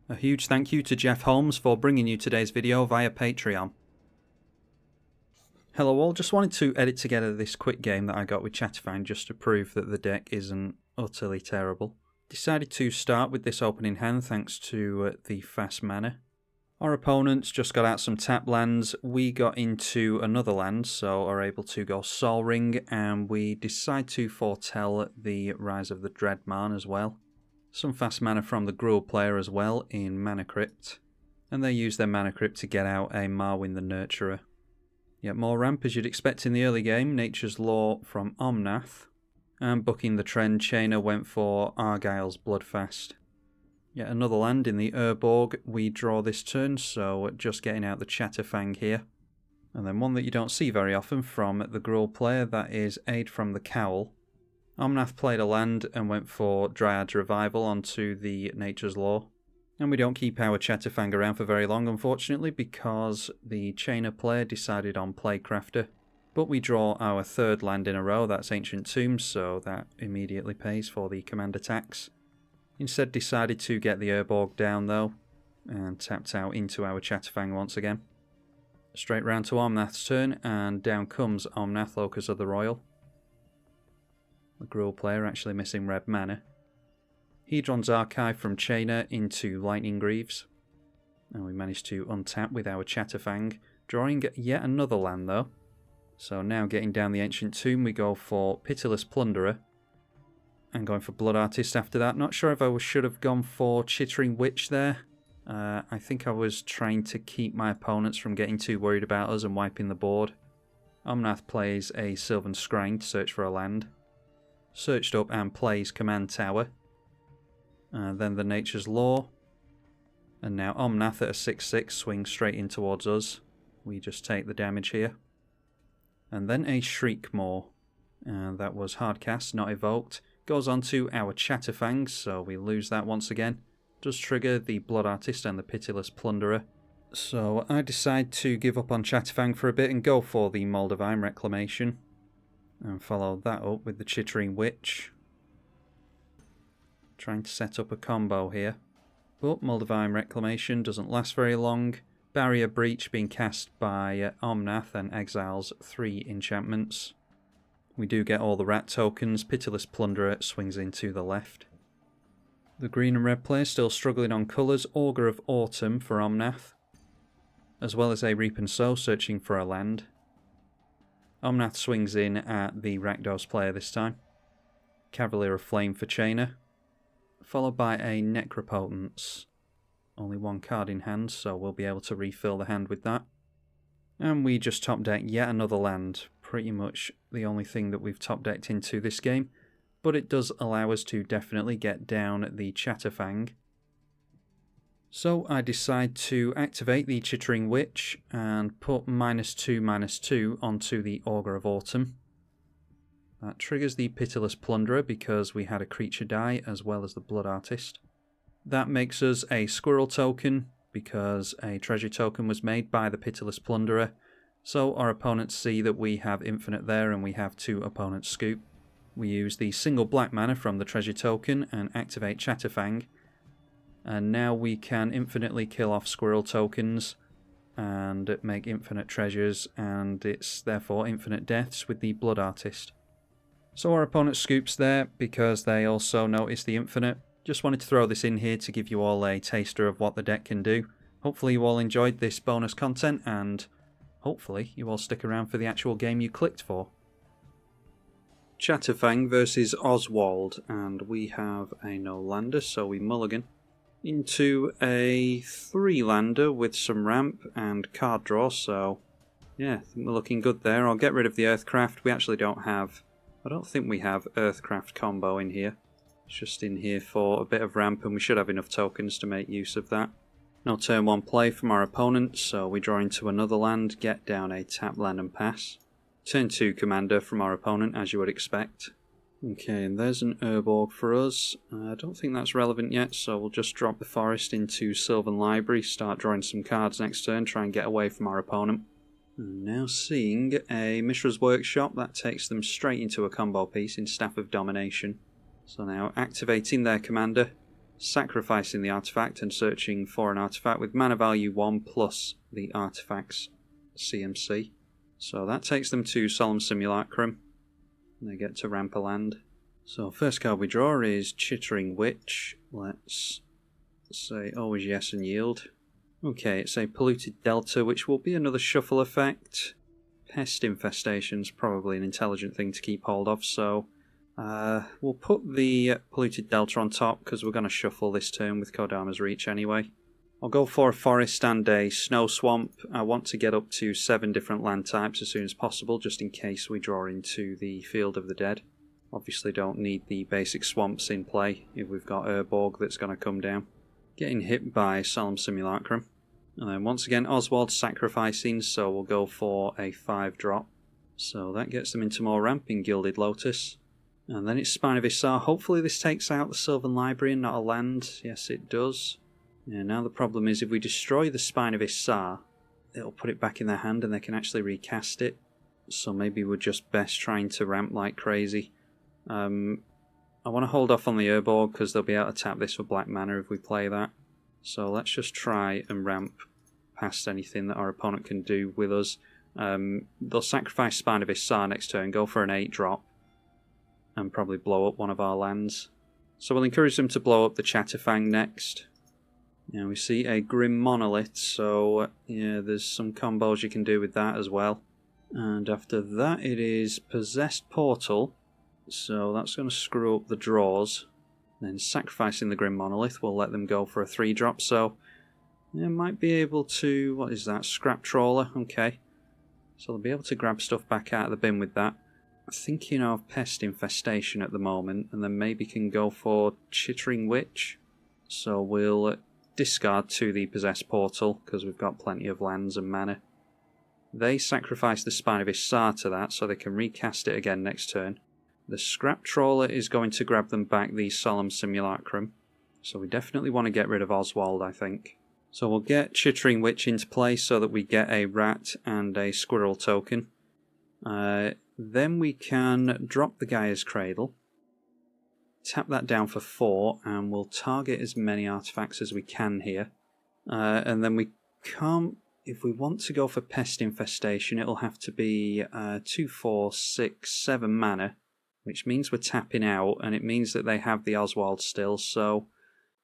A huge thank you to Jeff Holmes for bringing you today's video via Patreon. Hello all, just wanted to edit together this quick game that I got with Chatterfang just to prove that the deck isn't utterly terrible. Decided to start with this opening hand thanks to the fast mana. Our opponents just got out some tap lands, we got into another land, so are able to go Sol Ring, and we decide to foretell the Rise of the Dreadman as well. Some fast mana from the Gruul player as well in Mana Crypt, and they use their Mana Crypt to get out a Marwyn the Nurturer. Yet more ramp as you'd expect in the early game, Nature's Law from Omnath, and bucking the trend, Chainer went for Argyle's Bloodfast. Yet another land in the Urborg we draw this turn, so just getting out the Chatterfang here. And then one that you don't see very often from the Gruul player, that is Aid from the Cowl. Omnath played a land and went for Dryad's Revival onto the Nature's Law. And we don't keep our Chatterfang around for very long, unfortunately, because the Chainer player decided on Plaguecrafter. But we draw our third land in a row, that's Ancient Tombs, so that immediately pays for the command attacks. Instead decided to get the Urborg down though, and tapped out into our Chatterfang once again. Straight round to Omnath's turn, and down comes Omnath, Locus of the Royal. The Gruul player actually missing red mana. Hedron's Archive from Chainer into Lightning Greaves. And we managed to untap with our Chatterfang, drawing yet another land though. So now getting down the Ancient Tomb, we go for Pitiless Plunderer. And going for Blood Artist after that. Not sure if I should have gone for Chittering Witch there. I think I was trying to keep my opponents from getting too worried about us and wiping the board. Omnath plays a Sylvan Scrying to search for a land. Searched up and plays Command Tower. Then the Nature's Law. And now Omnath at a 6/6 swings straight in towards us. We just take the damage here. And then a Shriekmaw. That was hardcast, not evoked. Goes on to our Chatterfang, so we lose that once again. Does trigger the Blood Artist and the Pitiless Plunderer. So I decide to give up on Chatterfang for a bit and go for the Moldavine Reclamation. And follow that up with the Chittering Witch. Trying to set up a combo here. But Moldavine Reclamation doesn't last very long. Barrier Breach being cast by Omnath and exiles 3 enchantments. We do get all the rat tokens. Pitiless Plunderer swings into the left. The green and red player still struggling on colours. Augur of Autumn for Omnath, as well as a Reap and Sow searching for a land. Omnath swings in at the Rakdos player this time. Cavalier of Flame for Chainer, followed by a Necropotence. Only one card in hand, so we'll be able to refill the hand with that. And we just top deck yet another land. Pretty much the only thing that we've top decked into this game, but it does allow us to definitely get down the Chatterfang. So I decide to activate the Chittering Witch and put -2/2 onto the Augur of Autumn. That triggers the Pitiless Plunderer because we had a creature die as well as the Blood Artist. That makes us a Squirrel token because a treasure token was made by the Pitiless Plunderer. So our opponents see that we have infinite there and we have 2 opponents scoop. We use the single black mana from the treasure token and activate Chatterfang. And now we can infinitely kill off squirrel tokens and make infinite treasures, and it's therefore infinite deaths with the Blood Artist. So our opponent scoops there because they also notice the infinite. Just wanted to throw this in here to give you all a taster of what the deck can do. Hopefully you all enjoyed this bonus content, and hopefully you all stick around for the actual game you clicked for. Chatterfang versus Oswald, and we have a no-lander, so we mulligan into a 3-lander with some ramp and card draw, so yeah, I think we're looking good there. I'll get rid of the Earthcraft. We actually don't think we have Earthcraft combo in here. It's just in here for a bit of ramp, and we should have enough tokens to make use of that. No turn 1 play from our opponent, so we draw into another land, get down a tap land and pass. Turn 2 commander from our opponent, as you would expect. Okay, and there's an Urborg for us. I don't think that's relevant yet, so we'll just drop the forest into Sylvan Library, start drawing some cards next turn, try and get away from our opponent. And now seeing a Mishra's Workshop, that takes them straight into a combo piece in Staff of Domination. So now activating their commander, sacrificing the artifact and searching for an artifact with mana value 1 plus the artifact's CMC. So that takes them to Solemn Simulacrum. They get to ramp a land. So first card we draw is Chittering Witch. Let's say always yes and yield. Okay, it's a Polluted Delta, which will be another shuffle effect. Pest Infestation's probably an intelligent thing to keep hold of, so we'll put the Polluted Delta on top because we're going to shuffle this turn with Kodama's Reach anyway. I'll go for a Forest and a Snow Swamp. I want to get up to 7 different land types as soon as possible, just in case we draw into the Field of the Dead. Obviously don't need the basic swamps in play if we've got Urborg that's going to come down. Getting hit by Solemn Simulacrum. And then once again Oswald sacrificing, so we'll go for a 5-drop. So that gets them into more ramp in Gilded Lotus. And then it's Spine of Isar. Hopefully this takes out the Sylvan Library and not a land. Yes, it does. Yeah, now the problem is if we destroy the Spine of Isar, it'll put it back in their hand and they can actually recast it. So maybe we're just best trying to ramp like crazy. I want to hold off on the Urborg because they'll be able to tap this for black mana if we play that. So let's just try and ramp past anything that our opponent can do with us. They'll sacrifice Spine of Isar next turn, go for an 8-drop, and probably blow up one of our lands. So we'll encourage them to blow up the Chatterfang next. Yeah, we see a Grim Monolith, so yeah, there's some combos you can do with that as well. And after that it is Possessed Portal, so that's going to screw up the draws. Then sacrificing the Grim Monolith will let them go for a 3-drop, so they might be able to, what is that, Scrap Trawler, okay. So they'll be able to grab stuff back out of the bin with that. I'm thinking of Pest Infestation at the moment, and then maybe can go for Chittering Witch. So we'll discard to the Possessed Portal, because we've got plenty of lands and mana. They sacrifice the Spine of Isar to that, so they can recast it again next turn. The Scrap Trawler is going to grab them back the Solemn Simulacrum. So we definitely want to get rid of Oswald, I think. So we'll get Chittering Witch into play so that we get a rat and a squirrel token. Then we can drop the Gaia's Cradle. Tap that down for 4 and we'll target as many artifacts as we can here. And then we can't, if we want to go for Pest Infestation, it'll have to be 2, 4, 6, 7 mana. Which means we're tapping out, and it means that they have the Oswald still, so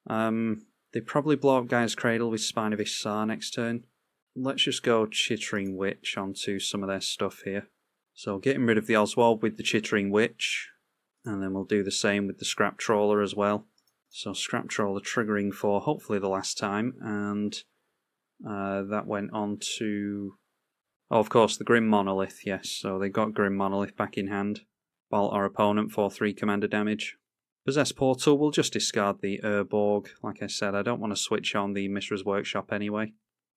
they probably blow up Gaia's Cradle with Spine of Isar next turn. Let's just go Chittering Witch onto some of their stuff here. So getting rid of the Oswald with the Chittering Witch, and then we'll do the same with the Scrap Trawler as well. So Scrap Trawler triggering for hopefully the last time, and that went on to, oh, of course, the Grim Monolith, yes, so they got Grim Monolith back in hand. Bolt our opponent for 3 commander damage. Possessed Portal, we'll just discard the Urborg. Like I said, I don't want to switch on the Mishra's Workshop anyway.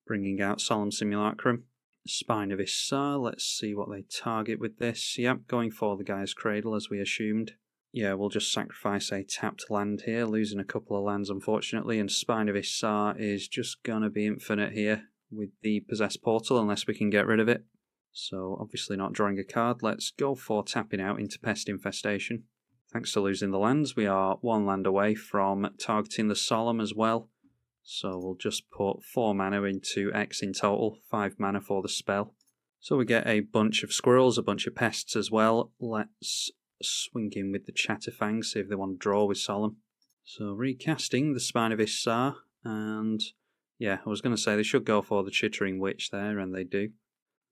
Bringing out Solemn Simulacrum. Spine of Isar, let's see what they target with this. Yep, going for the Gaia's Cradle as we assumed. Yeah, we'll just sacrifice a tapped land here, losing a couple of lands unfortunately, and Spine of Isar is just gonna be infinite here with the Possessed Portal unless we can get rid of it. So obviously not drawing a card, let's go for tapping out into Pest Infestation. Thanks to losing the lands, we are 1 land away from targeting the Solemn as well. So we'll just put 4 mana into X in total, 5 mana for the spell. So we get a bunch of squirrels, a bunch of pests as well. Let's swing in with the Chatterfang, see if they want to draw with Solemn. So recasting the Spine of Isar, and yeah, I was going to say they should go for the Chittering Witch there, and they do.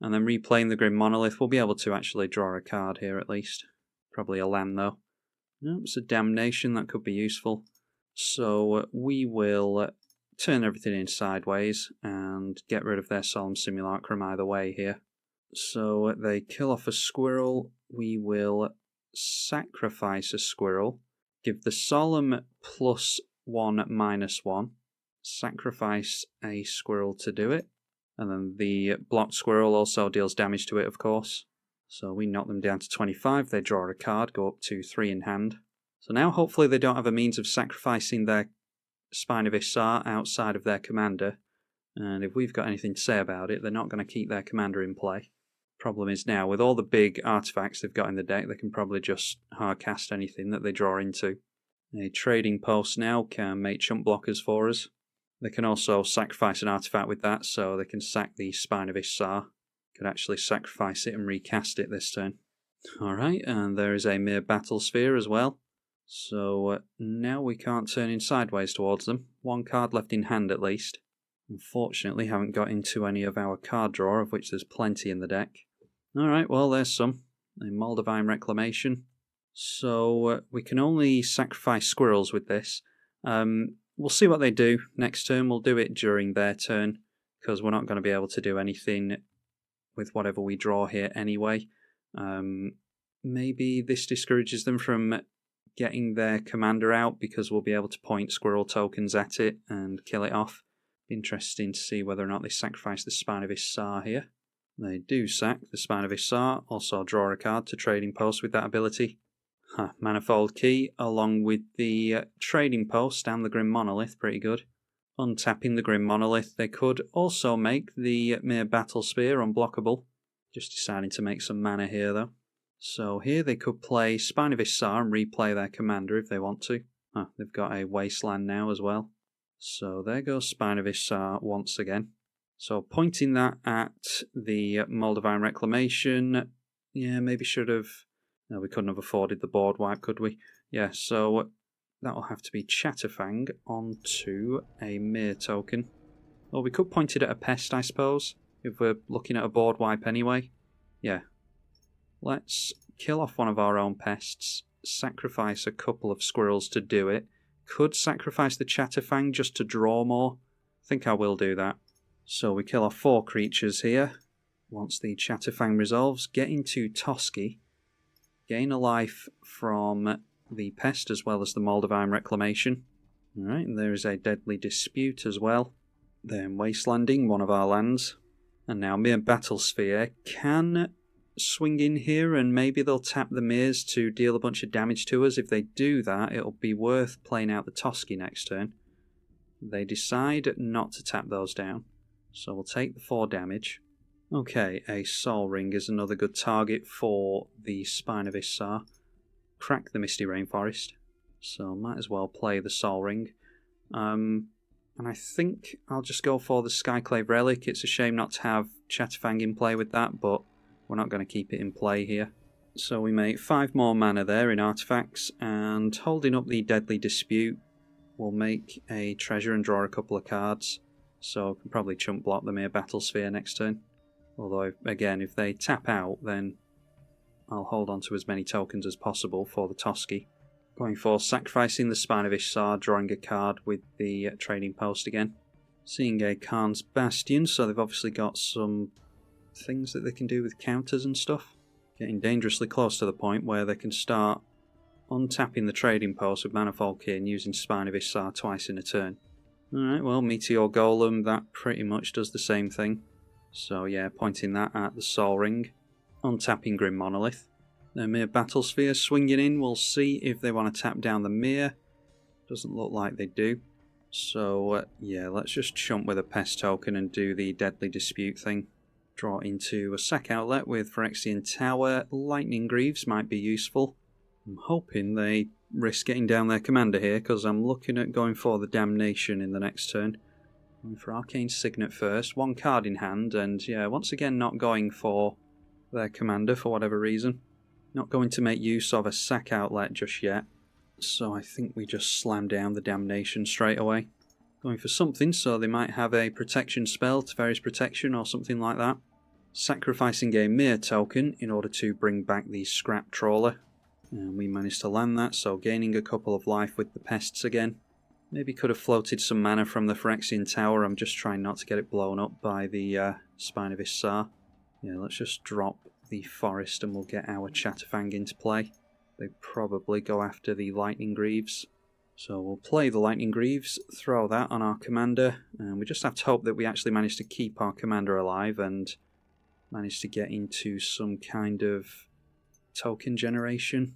And then replaying the Grim Monolith, we'll be able to actually draw a card here at least. Probably a land though. No, it's a Damnation, that could be useful. So we will turn everything in sideways and get rid of their Solemn Simulacrum either way here. So they kill off a squirrel, we will sacrifice a squirrel, give the Solemn +1/-1, sacrifice a squirrel to do it. And then the blocked squirrel also deals damage to it, of course. So we knock them down to 25, they draw a card, go up to 3 in hand. So now hopefully they don't have a means of sacrificing their Spine of Isar outside of their commander. And if we've got anything to say about it, they're not going to keep their commander in play. Problem is now, with all the big artifacts they've got in the deck, they can probably just hard cast anything that they draw into. A trading post now can make chump blockers for us. They can also sacrifice an artifact with that, so they can sack the Spine of Issar. Could actually sacrifice it and recast it this turn. Alright, and there is a mere battle sphere as well. So now we can't turn in sideways towards them. One card left in hand at least. Unfortunately, haven't got into any of our card draw, of which there's plenty in the deck. Alright, well, there's some. A Moldavine Reclamation. So we can only sacrifice squirrels with this. We'll see what they do next turn. We'll do it during their turn, because we're not going to be able to do anything with whatever we draw here anyway. Maybe this discourages them from getting their commander out, because we'll be able to point squirrel tokens at it and kill it off. Interesting to see whether or not they sacrifice the Spine of Issar here. They do sack the Spine of Issar, also draw a card to trading post with that ability. Manifold Key, along with the trading post and the Grim Monolith, pretty good. Untapping the Grim Monolith, they could also make the mere Battle Spear unblockable. Just deciding to make some mana here though. So here they could play Spine of Issar and replay their commander if they want to. They've got a Wasteland now as well. So there goes Spine of Issar once again. So pointing that at the Moldavine Reclamation, yeah, maybe should have... No, we couldn't have afforded the board wipe, could we? Yeah, so that will have to be Chatterfang onto a Mere token. Or we could point it at a Pest, I suppose, if we're looking at a board wipe anyway. Yeah. Let's kill off one of our own pests, sacrifice a couple of squirrels to do it. Could sacrifice the Chatterfang just to draw more. I think I will do that. So we kill off 4 creatures here. Once the Chatterfang resolves, get into Toski. Gain a life from the Pest as well as the Moldavine Reclamation. Alright, and there is a Deadly Dispute as well. Then Wastelanding one of our lands. And now Mere Battle Sphere can swing in here, and maybe they'll tap the Meres to deal a bunch of damage to us. If they do that, it'll be worth playing out the Toski next turn. They decide not to tap those down, so we'll take the 4 damage. Okay, a Sol Ring is another good target for the Spine of Issar. Crack the Misty Rainforest, so might as well play the Sol Ring. And I think I'll just go for the Skyclave Relic. It's a shame not to have Chatterfang in play with that, but we're not going to keep it in play here. So we make 5 more mana there in artifacts, and holding up the Deadly Dispute, we'll make a treasure and draw a couple of cards. So we can probably chump block the Mere Battle Sphere next turn. Although, again, if they tap out, then I'll hold on to as many tokens as possible for the Toski. Going for sacrificing the Spine of Issar, drawing a card with the trading post again. Seeing a Khan's Bastion, so they've obviously got some things that they can do with counters and stuff. Getting dangerously close to the point where they can start untapping the trading post with Manifold Key and using Spine of Issar twice in a turn. Alright, well, Meteor Golem, that pretty much does the same thing. So yeah, pointing that at the Sol Ring. Untapping Grim Monolith. The Mere Battle Sphere swinging in. We'll see if they want to tap down the Mere. Doesn't look like they do. So yeah, let's just chump with a Pest token and do the Deadly Dispute thing. Draw into a sack outlet with Phyrexian Tower. Lightning Greaves might be useful. I'm hoping they risk getting down their commander here, because I'm looking at going for the Damnation in the next turn. Going for Arcane Signet first, 1 card in hand, and yeah, once again not going for their commander for whatever reason. Not going to make use of a sack outlet just yet, so I think we just slam down the Damnation straight away. Going for something, so they might have a protection spell, Teferi's Protection or something like that. Sacrificing a Mere token in order to bring back the Scrap Trawler. And we managed to land that, so gaining a couple of life with the Pests again. Maybe could have floated some mana from the Phyrexian Tower. I'm just trying not to get it blown up by the Spine of Issar. Yeah, let's just drop the Forest and we'll get our Chatterfang into play. They probably go after the Lightning Greaves. So we'll play the Lightning Greaves, throw that on our commander, and we just have to hope that we actually manage to keep our commander alive and manage to get into some kind of token generation.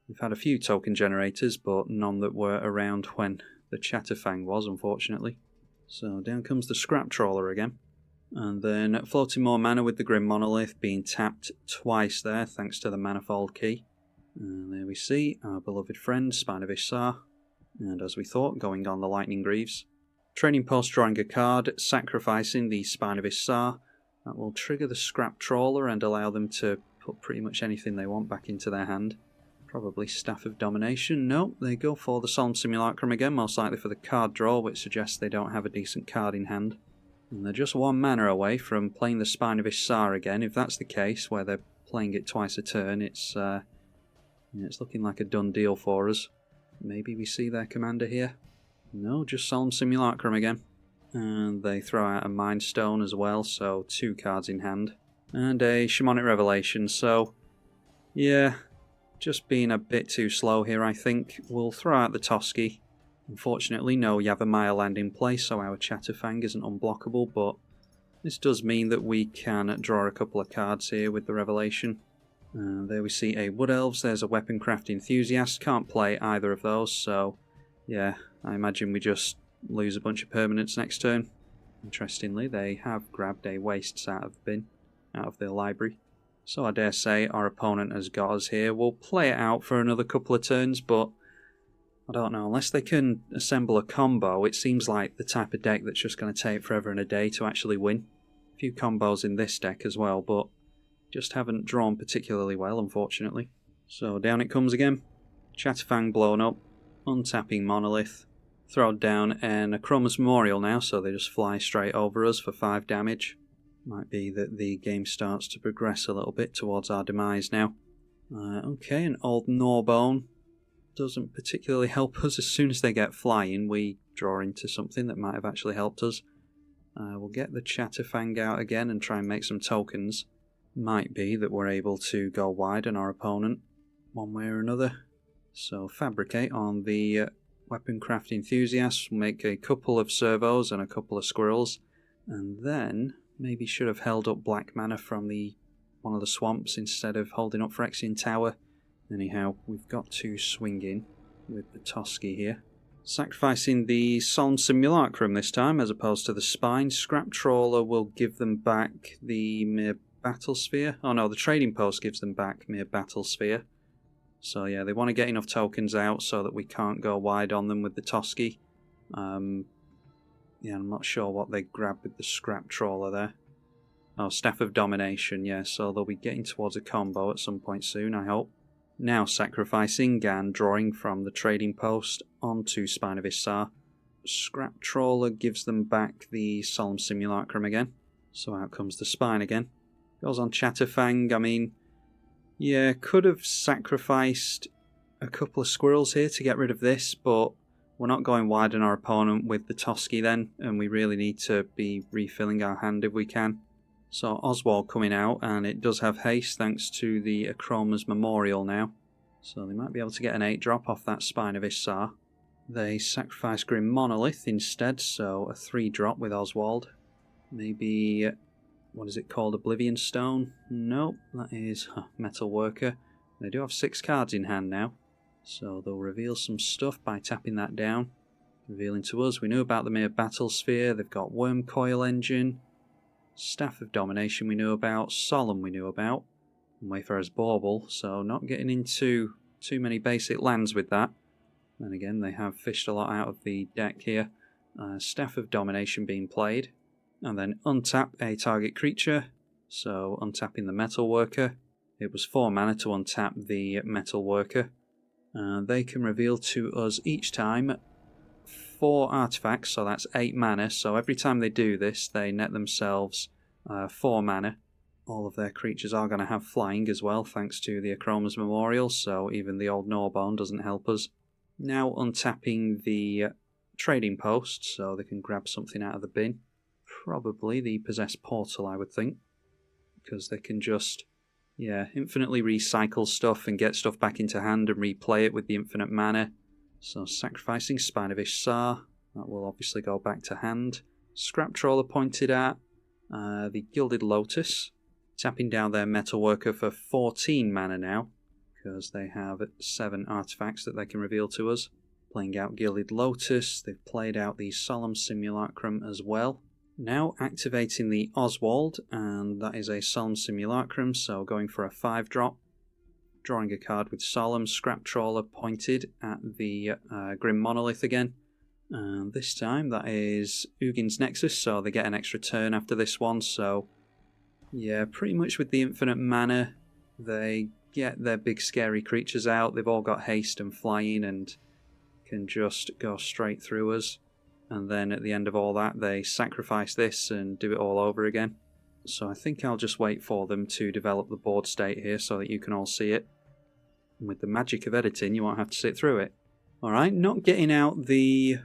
We've had a few token generators, but none that were around when the Chatterfang was, unfortunately. So down comes the Scrap Trawler again. And then floating more mana with the Grim Monolith, being tapped twice there, thanks to the Manifold Key. And there we see our beloved friend, Spine of Issar. And as we thought, going on the Lightning Greaves. Trading Post drawing a card, sacrificing the Spine of Issar. That will trigger the Scrap Trawler and allow them to put pretty much anything they want back into their hand. Probably Staff of Domination. No, they go for the Solemn Simulacrum again, most likely for the card draw, which suggests they don't have a decent card in hand. And they're just 1 mana away from playing the Spine of Issar again. If that's the case, where they're playing it twice a turn, it's looking like a done deal for us. Maybe we see their commander here. No, just Solemn Simulacrum again. And they throw out a Mind Stone as well, so 2 cards in hand. And a Shamanic Revelation, so yeah, just being a bit too slow here, I think. We'll throw out the Toski. Unfortunately, no Yavimaya land in place, so our Chatterfang isn't unblockable, but this does mean that we can draw a couple of cards here with the Revelation. There we see a Wood Elves, there's a Weaponcraft Enthusiast, can't play either of those, so yeah, I imagine we just lose a bunch of permanents next turn. Interestingly, they have grabbed a Wastes out of their library. So I dare say our opponent has got us here. We'll play it out for another couple of turns, but I don't know, unless they can assemble a combo, it seems like the type of deck that's just going to take forever and a day to actually win. A few combos in this deck as well, but just haven't drawn particularly well, unfortunately. So down it comes again. Chatterfang blown up, untapping Monolith, throw down an Acromas Memorial now, so they just fly straight over us for 5 damage. Might be that the game starts to progress a little bit towards our demise now. Okay, an Old Gnawbone doesn't particularly help us. As soon as they get flying, we draw into something that might have actually helped us. We'll get the Chatterfang out again and try and make some tokens. Might be that we're able to go wide on our opponent, one way or another. So Fabricate on the Weaponcraft Enthusiast, we'll make a couple of servos and a couple of squirrels, and then maybe should have held up black mana from one of the swamps instead of holding up Phyrexian Tower. Anyhow, we've got to swing in with the Toski here. Sacrificing the Solemn Simulacrum this time as opposed to the Spine. Scrap Trawler will give them back the Mere Battle Sphere. Oh no, the Trading Post gives them back Mere Battle Sphere. So yeah, they want to get enough tokens out so that we can't go wide on them with the Toski. Yeah, I'm not sure what they grabbed with the Scrap Trawler there. Oh, Staff of Domination, yeah, so they'll be getting towards a combo at some point soon, I hope. Now sacrificing and drawing from the Trading Post onto Spine of Issar. Scrap Trawler gives them back the Solemn Simulacrum again. So out comes the Spine again. Goes on Chatterfang. I mean, yeah, could have sacrificed a couple of squirrels here to get rid of this, but we're not going wide on our opponent with the Toski then, and we really need to be refilling our hand if we can. So Oswald coming out, and it does have haste thanks to the Acromas Memorial now. So they might be able to get an 8-drop off that Spine of Issar. They sacrifice Grim Monolith instead, so a 3-drop with Oswald. Maybe, what is it called, Oblivion Stone? Nope, that is Metal Worker. They do have 6 cards in hand now, so they'll reveal some stuff by tapping that down. Revealing to us, we knew about the Mere Battle Sphere, they've got Worm Coil Engine, Staff of Domination we knew about, Solemn we knew about, and Wayfarer's Bauble, so not getting into too many basic lands with that. And again, they have fished a lot out of the deck here. Staff of Domination being played, and then untap a target creature, so untapping the Metal Worker. It was 4 mana to untap the Metal Worker. They can reveal to us each time 4 artifacts, so that's 8 mana, so every time they do this they net themselves 4 mana. All of their creatures are going to have flying as well thanks to the Acromas Memorial, so even the Old Gnawbone doesn't help us. Now untapping the Trading Post so they can grab something out of the bin. Probably the Possessed Portal, I would think, because they can just infinitely recycle stuff and get stuff back into hand and replay it with the infinite mana. So sacrificing Spine of Issar, that will obviously go back to hand. Scrap Trawler pointed at, the Gilded Lotus, tapping down their Metal Worker for 14 mana now, because they have 7 artifacts that they can reveal to us. Playing out Gilded Lotus, they've played out the Solemn Simulacrum as well. Now activating the Oswald, and that is a Solemn Simulacrum, so going for a 5-drop. drawing a card with Solemn, Scrap Trawler pointed at the Grim Monolith again. And this time that is Ugin's Nexus, so they get an extra turn after this one. So yeah, pretty much with the infinite mana, they get their big scary creatures out. They've all got haste and flying and can just go straight through us. And then at the end of all that, they sacrifice this and do it all over again. So I think I'll just wait for them to develop the board state here so that you can all see it. And with the magic of editing, you won't have to sit through it. Alright, not getting out the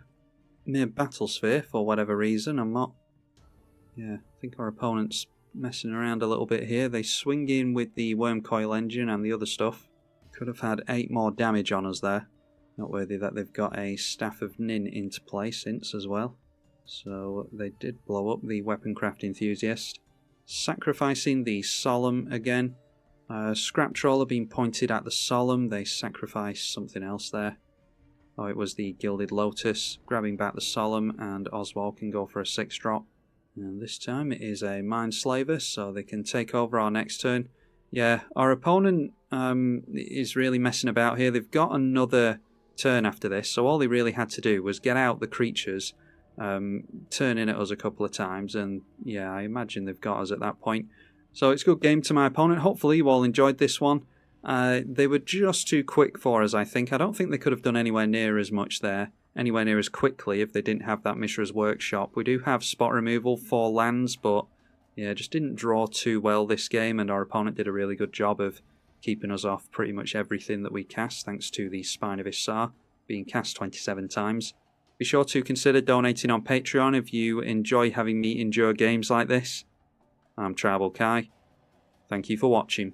near battle sphere for whatever reason. I think our opponent's messing around a little bit here. They swing in with the Worm Coil Engine and the other stuff. Could have had 8 more damage on us there. Noteworthy that they've got a Staff of Nin into play since as well. So they did blow up the Weaponcraft Enthusiast. Sacrificing the Solemn again. Scrap Trawler being pointed at the Solemn. They sacrifice something else there. Oh, it was the Gilded Lotus. Grabbing back the Solemn, and Oswald can go for a 6-drop. And this time it is a Mindslaver, so they can take over our next turn. Yeah, our opponent is really messing about here. They've got another turn after this, so all they really had to do was get out the creatures, turn in at us a couple of times, and yeah, I imagine they've got us at that point. So it's a good game to my opponent. Hopefully you all enjoyed this one. They were just too quick for us, I think. I don't think they could have done anywhere near as much there, anywhere near as quickly if they didn't have that Mishra's Workshop. We do have spot removal for lands, but yeah, just didn't draw too well this game, and our opponent did a really good job of keeping us off pretty much everything that we cast, thanks to the Spine of Issar being cast 27 times. Be sure to consider donating on Patreon if you enjoy having me endure games like this. I'm tribalkai. Thank you for watching.